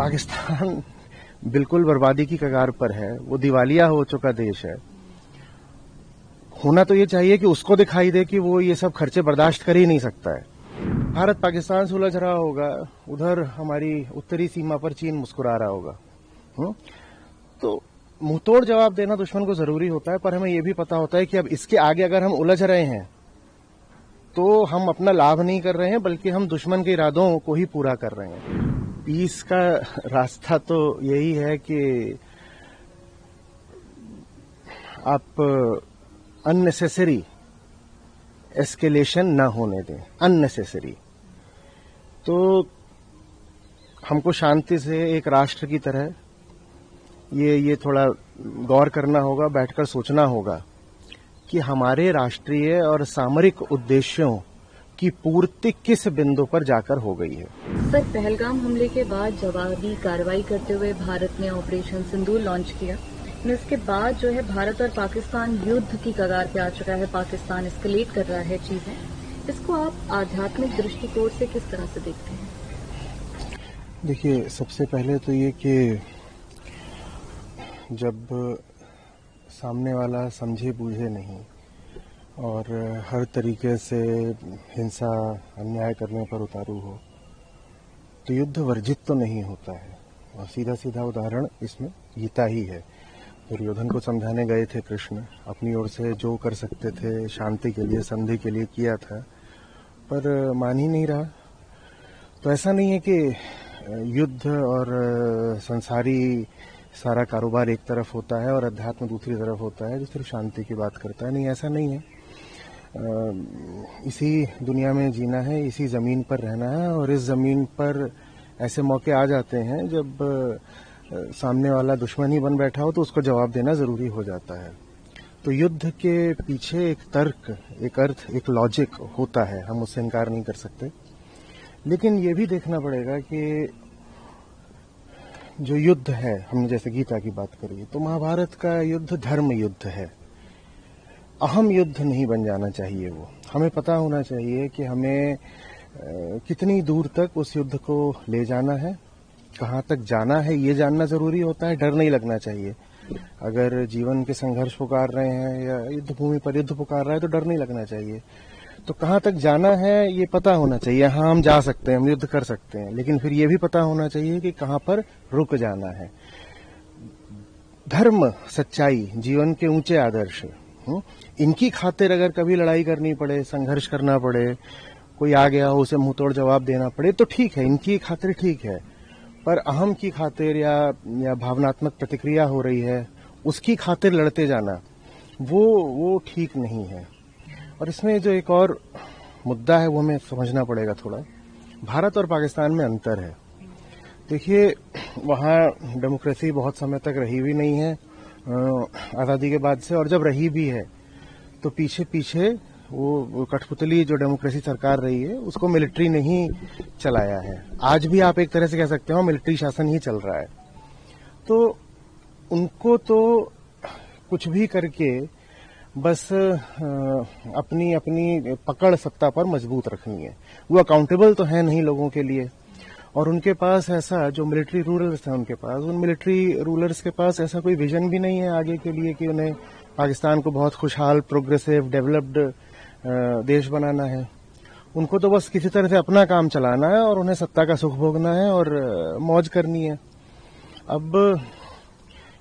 पाकिस्तान बिल्कुल बर्बादी की कगार पर है। वो दिवालिया हो चुका देश है। होना तो ये चाहिए कि उसको दिखाई दे कि वो ये सब खर्चे बर्दाश्त कर ही नहीं सकता है। भारत पाकिस्तान से उलझ रहा होगा, उधर हमारी उत्तरी सीमा पर चीन मुस्कुरा रहा होगा। तो मुंहतोड़ जवाब देना दुश्मन को जरूरी होता है, पर हमें यह भी पता होता है कि अब इसके आगे अगर हम उलझ रहे हैं तो हम अपना लाभ नहीं कर रहे हैं, बल्कि हम दुश्मन के इरादों को ही पूरा कर रहे हैं। पीस का रास्ता तो यही है कि आप अननेसेसरी एस्केलेशन ना होने दें। अननेसेसरी तो हमको शांति से एक राष्ट्र की तरह ये थोड़ा गौर करना होगा, बैठकर सोचना होगा कि हमारे राष्ट्रीय और सामरिक उद्देश्यों की पूर्ति किस बिंदु पर जाकर हो गई है। सर, पहलगाम हमले के बाद जवाबी कार्रवाई करते हुए भारत ने ऑपरेशन सिंदूर लॉन्च किया। इसके बाद जो है भारत और पाकिस्तान युद्ध की कगार पे आ चुका है। पाकिस्तान एस्केलेट कर रहा है चीजें। इसको आप आध्यात्मिक दृष्टिकोण से किस तरह से देखते हैं? देखिए, सबसे पहले तो ये कि जब सामने वाला समझे बूझे नहीं और हर तरीके से हिंसा अन्याय करने पर उतारू हो तो युद्ध वर्जित तो नहीं होता है। और सीधा सीधा उदाहरण इसमें गीता ही है। दुर्योधन को समझाने गए थे कृष्ण, अपनी ओर से जो कर सकते थे शांति के लिए, संधि के लिए किया था, पर मान ही नहीं रहा। तो ऐसा नहीं है कि युद्ध और संसारी सारा कारोबार एक तरफ होता है और अध्यात्म दूसरी तरफ होता है जो सिर्फ शांति की बात करता है। नहीं, ऐसा नहीं है। इसी दुनिया में जीना है, इसी जमीन पर रहना है, और इस जमीन पर ऐसे मौके आ जाते हैं जब सामने वाला दुश्मन ही बन बैठा हो तो उसको जवाब देना जरूरी हो जाता है। तो युद्ध के पीछे एक तर्क, एक अर्थ, एक लॉजिक होता है, हम उससे इनकार नहीं कर सकते। लेकिन ये भी देखना पड़ेगा कि जो युद्ध है, हमने जैसे गीता की बात करी, तो महाभारत का युद्ध धर्म युद्ध है। अहम युद्ध नहीं बन जाना चाहिए वो। हमें पता होना चाहिए कि हमें कितनी दूर तक उस युद्ध को ले जाना है, कहाँ तक जाना है, ये जानना जरूरी होता है। डर नहीं लगना चाहिए। अगर जीवन के संघर्ष पुकार रहे हैं या युद्ध भूमि पर युद्ध पुकार रहा है तो डर नहीं लगना चाहिए। तो कहाँ तक जाना है ये पता होना चाहिए। हाँ, हम जा सकते हैं, हम युद्ध कर सकते हैं, लेकिन फिर ये भी पता होना चाहिए कि कहाँ पर रुक जाना है। धर्म, सच्चाई, जीवन के ऊंचे आदर्श, इनकी खातिर अगर कभी लड़ाई करनी पड़े, संघर्ष करना पड़े, कोई आ गया हो उसे मुंहतोड़ जवाब देना पड़े, तो ठीक है, इनकी खातिर ठीक है। पर अहम की खातिर या भावनात्मक प्रतिक्रिया हो रही है, उसकी खातिर लड़ते जाना वो ठीक नहीं है। और इसमें जो एक और मुद्दा है वो हमें समझना पड़ेगा थोड़ा। भारत और पाकिस्तान में अंतर है। देखिए, वहाँ डेमोक्रेसी बहुत समय तक रही भी नहीं है आज़ादी के बाद से, और जब रही भी है तो पीछे पीछे वो कठपुतली जो डेमोक्रेसी सरकार रही है उसको मिलिट्री ने ही चलाया है। आज भी आप एक तरह से कह सकते हो मिलिट्री शासन ही चल रहा है। तो उनको तो कुछ भी करके बस अपनी अपनी पकड़ सत्ता पर मजबूत रखनी है। वो अकाउंटेबल तो है नहीं लोगों के लिए, और उनके पास ऐसा जो मिलिट्री रूलर्स हैं उनके पास, उन मिलिट्री रूलर्स के पास ऐसा कोई विजन भी नहीं है आगे के लिए कि उन्हें पाकिस्तान को बहुत खुशहाल, प्रोग्रेसिव, डेवलप्ड देश बनाना है। उनको तो बस किसी तरह से अपना काम चलाना है और उन्हें सत्ता का सुख भोगना है और मौज करनी है। अब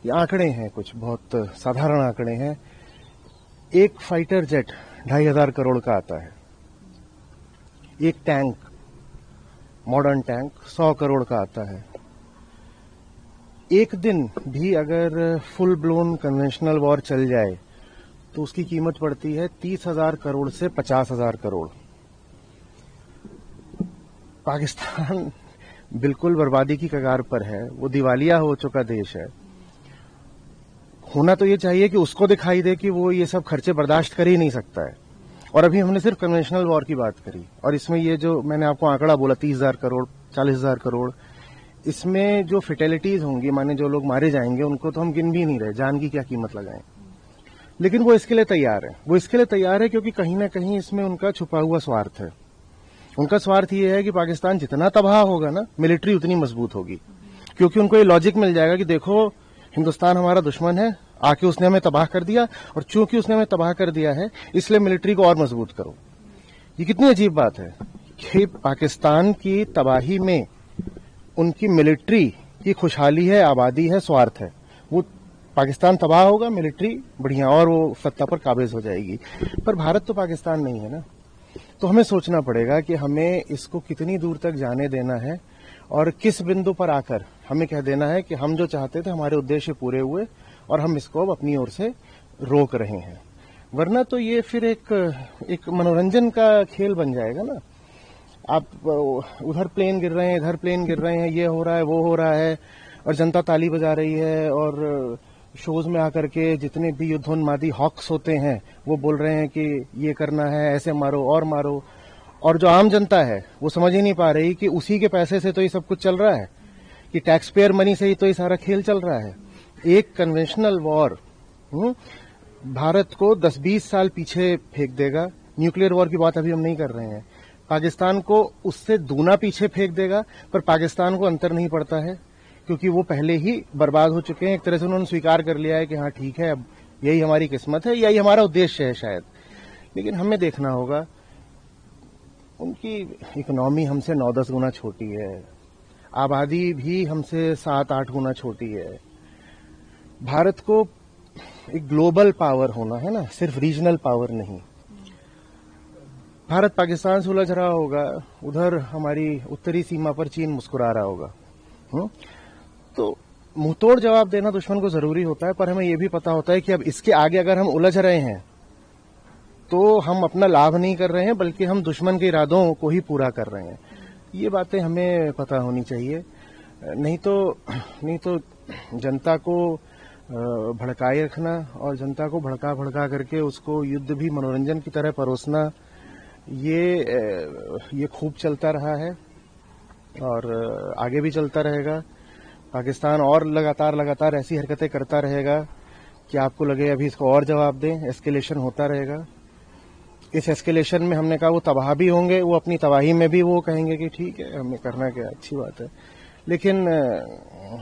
ये आंकड़े हैं, कुछ बहुत साधारण आंकड़े हैं। एक फाइटर जेट 2,500 करोड़ का आता है। एक टैंक, मॉडर्न टैंक 100 करोड़ का आता है। एक दिन भी अगर फुल ब्लोन कन्वेंशनल वॉर चल जाए तो उसकी कीमत पड़ती है 30,000 करोड़ से 50,000 करोड़। पाकिस्तान बिल्कुल बर्बादी की कगार पर है। वो दिवालिया हो चुका देश है। होना तो ये चाहिए कि उसको दिखाई दे कि वो ये सब खर्चे बर्दाश्त कर ही नहीं सकता है। और अभी हमने सिर्फ कन्वेंशनल वॉर की बात करी, और इसमें ये जो मैंने आपको आंकड़ा बोला 30,000 करोड़, 40,000 करोड़, इसमें जो फेटेलिटीज होंगी, माने जो लोग मारे जाएंगे, उनको तो हम गिन भी नहीं रहे, जान की क्या कीमत लगाएं। लेकिन वो इसके लिए तैयार है। वो इसके लिए तैयार है क्योंकि कहीं ना कहीं इसमें उनका छुपा हुआ स्वार्थ है। उनका स्वार्थ ये है कि पाकिस्तान जितना तबाह होगा ना, मिलिट्री उतनी मजबूत होगी। क्योंकि उनको ये लॉजिक मिल जाएगा कि देखो हिंदुस्तान हमारा दुश्मन है, आके उसने हमें तबाह कर दिया, और चूंकि उसने हमें तबाह कर दिया है इसलिए मिलिट्री को और मजबूत करो। ये कितनी अजीब बात है कि पाकिस्तान की तबाही में उनकी मिलिट्री की खुशहाली है, आबादी है, स्वार्थ है। वो पाकिस्तान तबाह होगा, मिलिट्री बढ़िया, और वो सत्ता पर काबिज हो जाएगी। पर भारत तो पाकिस्तान नहीं है ना, तो हमें सोचना पड़ेगा कि हमें इसको कितनी दूर तक जाने देना है और किस बिंदु पर आकर हमें कह देना है कि हम जो चाहते थे हमारे उद्देश्य पूरे हुए और हम इसको अब अपनी ओर से रोक रहे हैं। वरना तो ये फिर एक मनोरंजन का खेल बन जाएगा ना। आप उधर प्लेन गिर रहे हैं, इधर प्लेन गिर रहे हैं, ये हो रहा है, वो हो रहा है, और जनता ताली बजा रही है, और शोज में आकर के जितने भी युद्धोन्मादी हॉक्स होते हैं वो बोल रहे हैं कि ये करना है, ऐसे मारो और मारो। और जो आम जनता है वो समझ ही नहीं पा रही कि उसी के पैसे से तो ये सब कुछ चल रहा है, कि टैक्स पेयर मनी से ही तो ये सारा खेल चल रहा है। एक कन्वेंशनल वॉर भारत को 10-20 साल पीछे फेंक देगा। न्यूक्लियर वॉर की बात अभी हम नहीं कर रहे हैं, पाकिस्तान को उससे दूना पीछे फेंक देगा। पर पाकिस्तान को अंतर नहीं पड़ता है, क्योंकि वो पहले ही बर्बाद हो चुके हैं। एक तरह से उन्होंने स्वीकार कर लिया है कि हाँ ठीक है, अब यही हमारी किस्मत है, यही हमारा उद्देश्य है शायद। लेकिन हमें देखना होगा, उनकी इकोनॉमी हमसे 9-10 गुना छोटी है, आबादी भी हमसे 7-8 गुना छोटी है। भारत को एक ग्लोबल पावर होना है ना, सिर्फ रीजनल पावर नहीं। भारत पाकिस्तान से उलझ रहा होगा, उधर हमारी उत्तरी सीमा पर चीन मुस्कुरा रहा होगा। तो मुंहतोड़ जवाब देना दुश्मन को जरूरी होता है, पर हमें यह भी पता होता है कि अब इसके आगे अगर हम उलझ रहे हैं तो हम अपना लाभ नहीं कर रहे हैं, बल्कि हम दुश्मन के इरादों को ही पूरा कर रहे हैं। ये बातें हमें पता होनी चाहिए। नहीं तो जनता को भड़काए रखना और जनता को भड़का करके उसको युद्ध भी मनोरंजन की तरह परोसना, ये खूब चलता रहा है और आगे भी चलता रहेगा। पाकिस्तान और लगातार ऐसी हरकतें करता रहेगा कि आपको लगे अभी इसको और जवाब दें, एस्केलेशन होता रहेगा। इस एस्केलेशन में हमने कहा वो तबाह भी होंगे, वो अपनी तबाही में भी वो कहेंगे कि ठीक है, हमें करना क्या, अच्छी बात है। लेकिन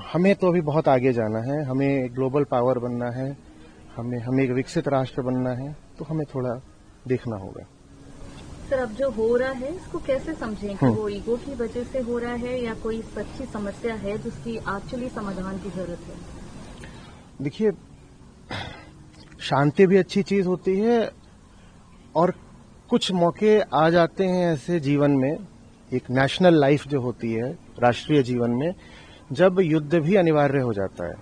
हमें तो अभी बहुत आगे जाना है, हमें ग्लोबल पावर बनना है, हमें एक विकसित राष्ट्र बनना है, तो हमें थोड़ा देखना होगा। सर, अब जो हो रहा है इसको कैसे समझें कि वो ईगो की वजह से हो रहा है या कोई सच्ची समस्या है जिसकी एक्चुअली समाधान की जरूरत है? देखिए, शांति भी अच्छी चीज होती है और कुछ मौके आ जाते हैं ऐसे जीवन में, एक नेशनल लाइफ जो होती है, राष्ट्रीय जीवन में, जब युद्ध भी अनिवार्य हो जाता है।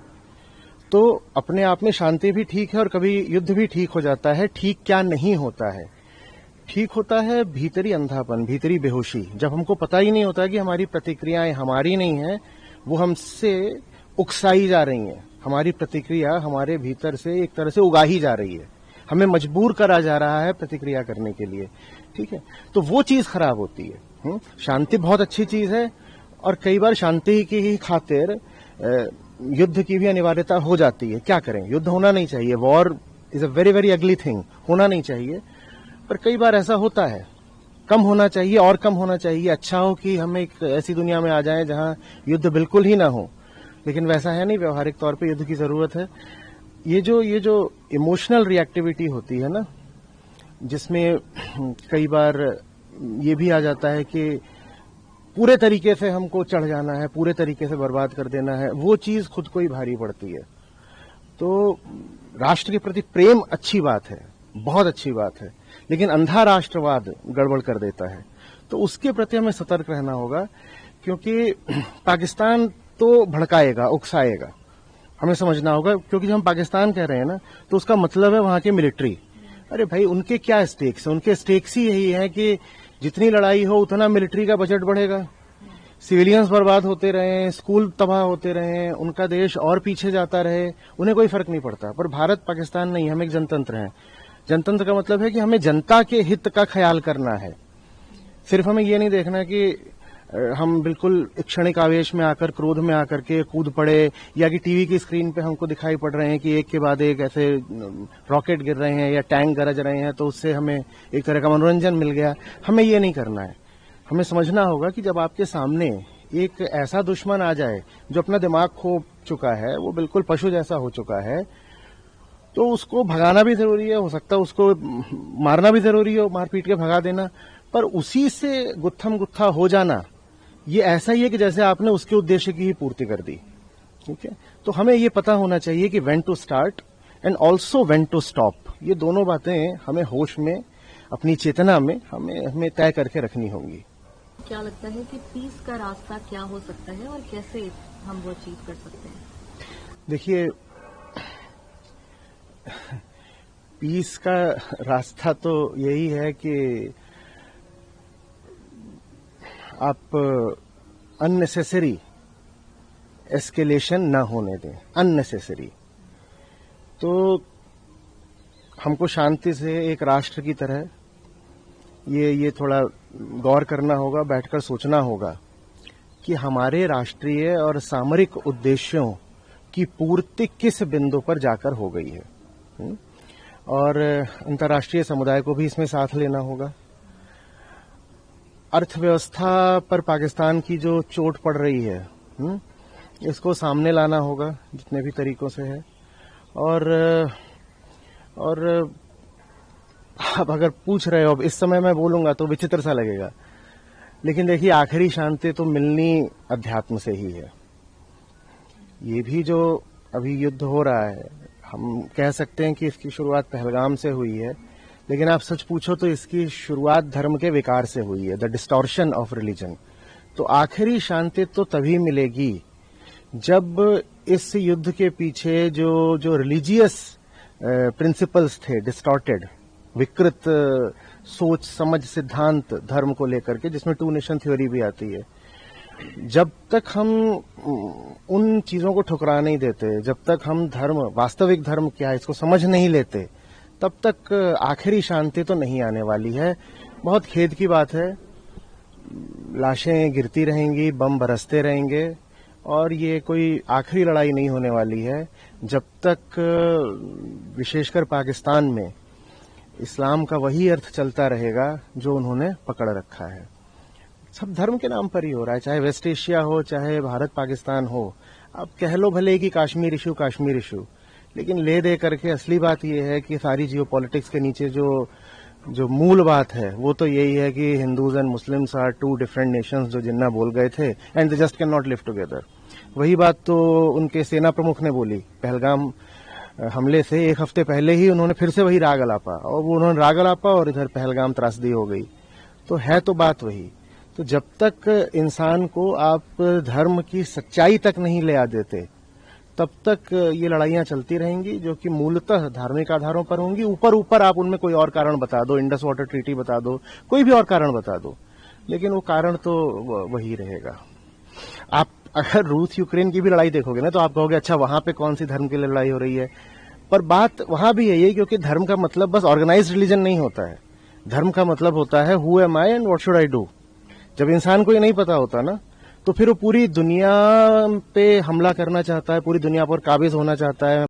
तो अपने आप में शांति भी ठीक है और कभी युद्ध भी ठीक हो जाता है। ठीक क्या नहीं होता है? ठीक होता है भीतरी अंधापन, भीतरी बेहोशी, जब हमको पता ही नहीं होता कि हमारी प्रतिक्रियाएं हमारी नहीं है, वो हमसे उकसाई जा रही हैं। हमारी प्रतिक्रिया हमारे भीतर से एक तरह से उगाही जा रही है, हमें मजबूर करा जा रहा है प्रतिक्रिया करने के लिए। ठीक है, तो वो चीज खराब होती है। शांति बहुत अच्छी चीज है और कई बार शांति की ही खातिर युद्ध की भी अनिवार्यता हो जाती है। क्या करें, युद्ध होना नहीं चाहिए, war is a very very ugly thing, होना नहीं चाहिए। पर कई बार ऐसा होता है, कम होना चाहिए और कम होना चाहिए। अच्छा हो कि हम एक ऐसी दुनिया में आ जाएं जहां युद्ध बिल्कुल ही ना हो, लेकिन वैसा है नहीं, व्यवहारिक तौर पे युद्ध की जरूरत है। ये जो इमोशनल रिएक्टिविटी होती है ना, जिसमें कई बार ये भी आ जाता है कि पूरे तरीके से हमको चढ़ जाना है, पूरे तरीके से बर्बाद कर देना है, वो चीज खुद को ही भारी पड़ती है। तो राष्ट्र के प्रति प्रेम अच्छी बात है, बहुत अच्छी बात है, लेकिन अंधा राष्ट्रवाद गड़बड़ कर देता है। तो उसके प्रति हमें सतर्क रहना होगा, क्योंकि पाकिस्तान तो भड़काएगा, उकसाएगा, हमें समझना होगा। क्योंकि जब हम पाकिस्तान कह रहे हैं ना, तो उसका मतलब है वहां की मिलिट्री। अरे भाई, उनके क्या स्टेक्स है? उनके स्टेक्स ही यही है कि जितनी लड़ाई हो उतना मिलिट्री का बजट बढ़ेगा, सिविलियंस बर्बाद होते रहे, स्कूल तबाह होते रहे, उनका देश और पीछे जाता रहे, उन्हें कोई फर्क नहीं पड़ता। पर भारत पाकिस्तान नहीं, हम एक जनतंत्र हैं। जनतंत्र का मतलब है कि हमें जनता के हित का ख्याल करना है। सिर्फ हमें ये नहीं देखना कि हम बिल्कुल क्षणिक आवेश में आकर, क्रोध में आकर के कूद पड़े, या कि टीवी की स्क्रीन पे हमको दिखाई पड़ रहे हैं कि एक के बाद एक ऐसे रॉकेट गिर रहे हैं या टैंक गरज रहे हैं, तो उससे हमें एक तरह का मनोरंजन मिल गया। हमें ये नहीं करना है। हमें समझना होगा कि जब आपके सामने एक ऐसा दुश्मन आ जाए जो अपना दिमाग खो चुका है, वो बिल्कुल पशु जैसा हो चुका है, तो उसको भगाना भी जरूरी है, हो सकता है उसको मारना भी जरूरी है, मार पीट के भगा देना, पर उसी से गुत्थम गुत्था हो जाना ये ऐसा ही है कि जैसे आपने उसके उद्देश्य की ही पूर्ति कर दी। ठीक है, तो हमें ये पता होना चाहिए कि when to start and also when to stop, ये दोनों बातें हमें होश में, अपनी चेतना में हमें तय करके रखनी होंगी। क्या लगता है कि पीस का रास्ता क्या हो सकता है और कैसे हम वो अचीव कर सकते हैं? देखिए, पीस का रास्ता तो यही है कि आप अननेसेसरी एस्केलेशन ना होने दें, अननेसेसरी। तो हमको शांति से एक राष्ट्र की तरह ये थोड़ा गौर करना होगा, बैठकर सोचना होगा कि हमारे राष्ट्रीय और सामरिक उद्देश्यों की पूर्ति किस बिंदु पर जाकर हो गई है, और अंतर्राष्ट्रीय समुदाय को भी इसमें साथ लेना होगा। अर्थव्यवस्था पर पाकिस्तान की जो चोट पड़ रही है, इसको सामने लाना होगा जितने भी तरीकों से है। और आप अगर पूछ रहे हो, अब इस समय मैं बोलूंगा तो विचित्र सा लगेगा, लेकिन देखिए आखिरी शांति तो मिलनी अध्यात्म से ही है। ये भी जो अभी युद्ध हो रहा है, हम कह सकते हैं कि इसकी शुरुआत पहलगाम से हुई है, लेकिन आप सच पूछो तो इसकी शुरुआत धर्म के विकार से हुई है, द डिस्टॉर्शन ऑफ रिलीजन। तो आखिरी शांति तो तभी मिलेगी जब इस युद्ध के पीछे जो रिलीजियस प्रिंसिपल्स थे, डिस्टॉर्टेड, विकृत सोच समझ सिद्धांत धर्म को लेकर के, जिसमें टू नेशन थ्योरी भी आती है, जब तक हम उन चीजों को ठुकरा नहीं देते, जब तक हम धर्म, वास्तविक धर्म क्या है, इसको समझ नहीं लेते, तब तक आखिरी शांति तो नहीं आने वाली है। बहुत खेद की बात है, लाशें गिरती रहेंगी, बम बरसते रहेंगे, और ये कोई आखिरी लड़ाई नहीं होने वाली है जब तक विशेषकर पाकिस्तान में इस्लाम का वही अर्थ चलता रहेगा जो उन्होंने पकड़ रखा है। सब धर्म के नाम पर ही हो रहा है, चाहे वेस्ट एशिया हो, चाहे भारत पाकिस्तान हो। आप कह लो भले कि कश्मीर इशू, लेकिन ले दे करके असली बात यह है कि सारी जियोपॉलिटिक्स के नीचे जो मूल बात है वो तो यही है कि Hindus and Muslims are two different nations, जो जिन्ना बोल गए थे, and they just can not live together. वही बात तो उनके सेना प्रमुख ने बोली पहलगाम हमले से एक हफ्ते पहले ही, उन्होंने फिर से वही राग अलापा, और वो उन्होंने राग अलापा और इधर पहलगाम त्रासदी हो गई। तो है तो बात वही। तो जब तक इंसान को आप धर्म की सच्चाई तक नहीं ले आ देते, तब तक ये लड़ाइयां चलती रहेंगी, जो कि मूलतः धार्मिक आधारों पर होंगी। ऊपर आप उनमें कोई और कारण बता दो, इंडस वाटर ट्रीटी बता दो, कोई भी और कारण बता दो, लेकिन वो कारण तो वही रहेगा। आप अगर रूस यूक्रेन की भी लड़ाई देखोगे ना, तो आप कहोगे अच्छा वहां पे कौन सी धर्म की लड़ाई हो रही है, पर बात वहां भी यही है, क्योंकि धर्म का मतलब बस ऑर्गेनाइज्ड रिलीजन नहीं होता है। धर्म का मतलब होता है who am I and what should I do. जब इंसान को ये नहीं पता होता ना, तो फिर वो पूरी दुनिया पे हमला करना चाहता है, पूरी दुनिया पर काबिज होना चाहता है।